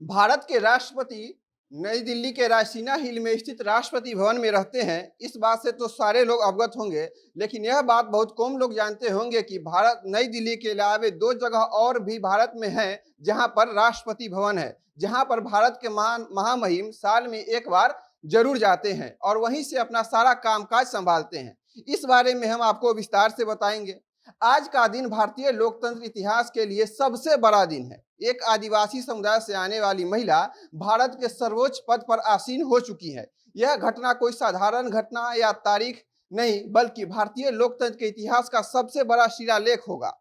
भारत के राष्ट्रपति नई दिल्ली के रायसीना हिल में स्थित राष्ट्रपति भवन में रहते हैं। इस बात से तो सारे लोग अवगत होंगे, लेकिन यह बात बहुत कम लोग जानते होंगे कि भारत नई दिल्ली के अलावे दो जगह और भी भारत में है जहां पर राष्ट्रपति भवन है, जहां पर भारत के महान महामहिम साल में एक बार जरूर जाते हैं और वहीं से अपना सारा कामकाज संभालते हैं। इस बारे में हम आपको विस्तार से बताएंगे। आज का दिन भारतीय लोकतंत्र इतिहास के लिए सबसे बड़ा दिन है। एक आदिवासी समुदाय से आने वाली महिला भारत के सर्वोच्च पद पर आसीन हो चुकी है। यह घटना कोई साधारण घटना या तारीख नहीं, बल्कि भारतीय लोकतंत्र के इतिहास का सबसे बड़ा शिलालेख होगा।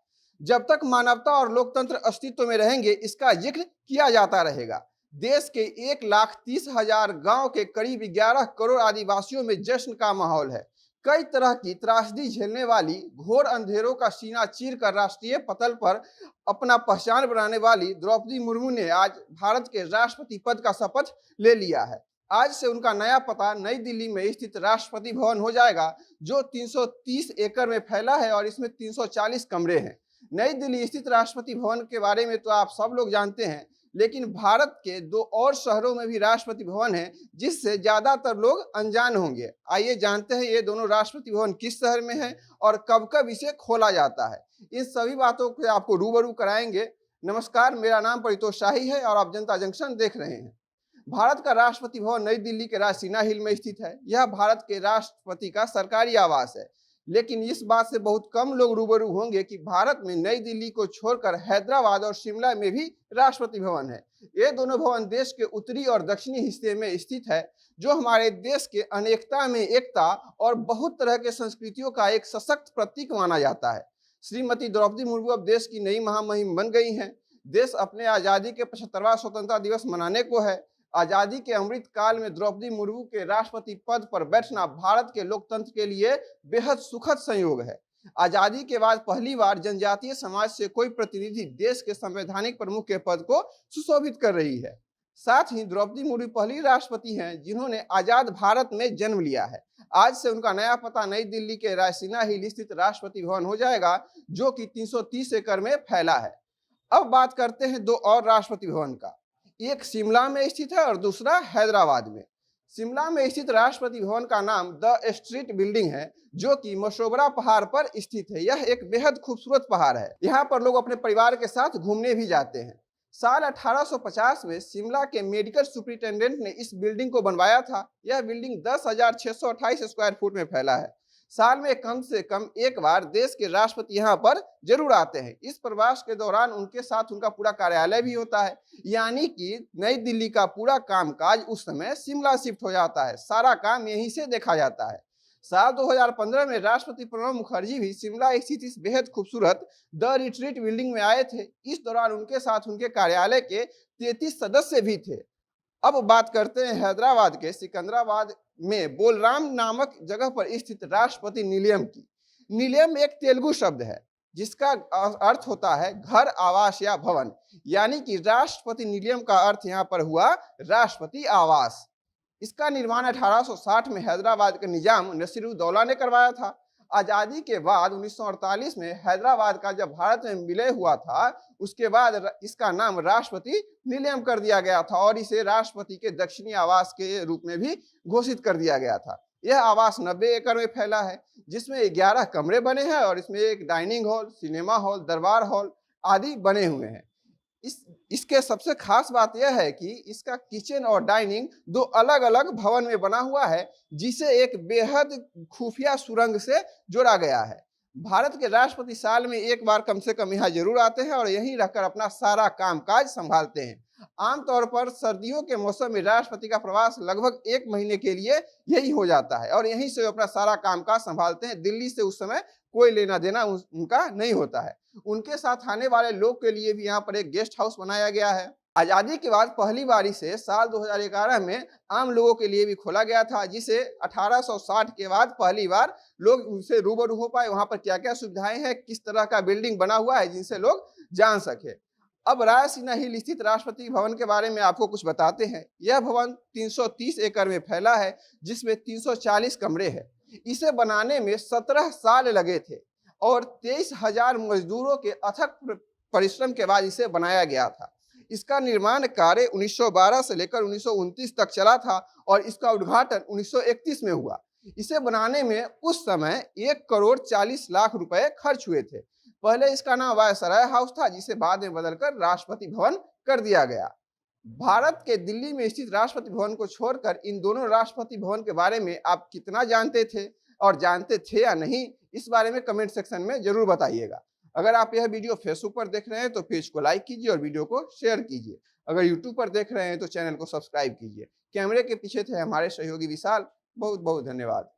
जब तक मानवता और लोकतंत्र अस्तित्व में रहेंगे, इसका जिक्र किया जाता रहेगा। देश के 1,30,000 गांव के करीब 11 करोड़ आदिवासियों में जश्न का माहौल है। कई तरह की त्रासदी झेलने वाली घोर अंधेरों का सीना चीर कर राष्ट्रीय पटल पर अपना पहचान बनाने वाली द्रौपदी मुर्मू ने आज भारत के राष्ट्रपति पद का शपथ ले लिया है। आज से उनका नया पता नई दिल्ली में स्थित राष्ट्रपति भवन हो जाएगा, जो 330 एकड़ में फैला है और इसमें 340 कमरे हैं। नई दिल्ली स्थित राष्ट्रपति भवन के बारे में तो आप सब लोग जानते हैं, लेकिन भारत के दो और शहरों में भी राष्ट्रपति भवन है जिससे ज्यादातर लोग अनजान होंगे। आइए जानते हैं ये दोनों राष्ट्रपति भवन किस शहर में है और कब कब इसे खोला जाता है। इन सभी बातों को आपको रूबरू कराएंगे। नमस्कार, मेरा नाम परितोष शाही है और आप जनता जंक्शन देख रहे हैं। भारत का राष्ट्रपति भवन नई दिल्ली के रायसीना हिल में स्थित है। यह भारत के राष्ट्रपति का सरकारी आवास है, लेकिन इस बात से बहुत कम लोग रूबरू होंगे कि भारत में नई दिल्ली को छोड़कर हैदराबाद और शिमला में भी राष्ट्रपति भवन है। ये दोनों भवन देश के उत्तरी और दक्षिणी हिस्से में स्थित है, जो हमारे देश के अनेकता में एकता और बहुत तरह के संस्कृतियों का एक सशक्त प्रतीक माना जाता है। श्रीमती द्रौपदी मुर्मू अब देश की नई महामहिम बन गई हैं। देश अपने आजादी के 75वां स्वतंत्रता दिवस मनाने को है। आजादी के अमृत काल में द्रौपदी मुर्मू के राष्ट्रपति पद पर बैठना भारत के लोकतंत्र के लिए बेहद सुखद संयोग है। आजादी के बाद पहली बार जनजातीय समाज से कोई प्रतिनिधि देश के संवैधानिक प्रमुख के पद को सुशोभित कर रही है। साथ ही द्रौपदी मुर्मू पहली राष्ट्रपति हैं जिन्होंने आजाद भारत में जन्म लिया है। आज से उनका नया पता नई दिल्ली के रायसीना हिल स्थित राष्ट्रपति भवन हो जाएगा, जो कि 330 एकड़ में फैला है। अब बात करते हैं दो और राष्ट्रपति भवन का। एक शिमला में स्थित है और दूसरा हैदराबाद में। शिमला में स्थित राष्ट्रपति भवन का नाम द स्ट्रीट बिल्डिंग है, जो कि मशोबरा पहाड़ पर स्थित है। यह एक बेहद खूबसूरत पहाड़ है। यहाँ पर लोग अपने परिवार के साथ घूमने भी जाते हैं। साल 1850 में शिमला के मेडिकल सुपरिटेंडेंट ने इस बिल्डिंग को बनवाया था। यह बिल्डिंग 10,628 स्क्वायर फुट में फैला है। साल में कम से कम एक बार देश के राष्ट्रपति यहाँ पर जरूर आते हैं। इस प्रवास के दौरान उनके साथ उनका पूरा कार्यालय भी होता है, यानी कि नई दिल्ली का पूरा कामकाज उस समय शिमला शिफ्ट हो जाता है। सारा काम यहीं से देखा जाता है। साल 2015 में राष्ट्रपति प्रणब मुखर्जी भी शिमला स्थित इस बेहद खूबसूरत द रिट्रीट बिल्डिंग में आए थे। इस दौरान उनके साथ उनके कार्यालय के 33 सदस्य भी थे। अब बात करते हैं हैदराबाद के सिकंदराबाद में बोलराम नामक जगह पर स्थित राष्ट्रपति निलयम की। निलयम एक तेलुगु शब्द है जिसका अर्थ होता है घर, आवास या भवन, यानी कि राष्ट्रपति निलयम का अर्थ यहाँ पर हुआ राष्ट्रपति आवास। इसका निर्माण 1860 में हैदराबाद के निजाम नसीरुद्दौला ने करवाया था। आजादी के बाद 1948 में हैदराबाद का जब भारत में विलय हुआ था, उसके बाद इसका नाम राष्ट्रपति निलयम कर दिया गया था और इसे राष्ट्रपति के दक्षिणी आवास के रूप में भी घोषित कर दिया गया था। यह आवास 90 एकड़ में फैला है, जिसमें 11 कमरे बने हैं और इसमें एक डाइनिंग हॉल, सिनेमा हॉल, दरबार हॉल आदि बने हुए हैं। इसके सबसे खास बात यह है कि इसका किचन और डाइनिंग दो अलग अलग भवन में बना हुआ है, जिसे एक बेहद खुफिया सुरंग से जोड़ा गया है। भारत के राष्ट्रपति साल में एक बार कम से कम यहाँ जरूर आते हैं और यहीं रहकर अपना सारा कामकाज संभालते हैं। आमतौर पर सर्दियों के मौसम में राष्ट्रपति का प्रवास लगभग 1 महीने के लिए यही हो जाता है और यहीं से अपना सारा कामकाज संभालते हैं। दिल्ली से उस समय कोई लेना देना उनका नहीं होता है। उनके साथ आने वाले लोग के लिए भी यहाँ पर एक गेस्ट हाउस बनाया गया है। आजादी के बाद पहली बारी से साल 2011 में आम लोगों के लिए भी खोला गया था, जिसे 1860 के बाद पहली बार लोग उनसे रूबरू हो पाए। वहां पर क्या क्या सुविधाएं हैं, किस तरह का बिल्डिंग बना हुआ है, जिनसे लोग जान सके। अब रायसीना हिल स्थित राष्ट्रपति भवन के बारे में आपको कुछ बताते हैं। यह भवन 330 एकड़ में फैला है, जिसमें 340 कमरे हैं। इसे बनाने में 17 साल लगे थे और 23,000 मजदूरों के अथक परिश्रम के बाद इसे बनाया गया था। इसका निर्माण कार्य 1912 से लेकर 1929 तक चला था और इसका उद्घाटन 1931 में हुआ। इसे बनाने में उस समय 1 करोड़ 40 लाख रुपए खर्च हुए थे। पहले इसका नाम वायसराय हाउस था, जिसे बाद में बदलकर राष्ट्रपति भवन कर दिया गया। भारत के दिल्ली में स्थित राष्ट्रपति भवन को छोड़कर इन दोनों राष्ट्रपति भवन के बारे में आप कितना जानते थे, और जानते थे या नहीं, इस बारे में कमेंट सेक्शन में जरूर बताइएगा। अगर आप यह वीडियो फेसबुक पर देख रहे हैं तो पेज को लाइक कीजिए और वीडियो को शेयर कीजिए। अगर यूट्यूब पर देख रहे हैं तो चैनल को सब्सक्राइब कीजिए। कैमरे के पीछे थे हमारे सहयोगी विशाल। बहुत बहुत धन्यवाद।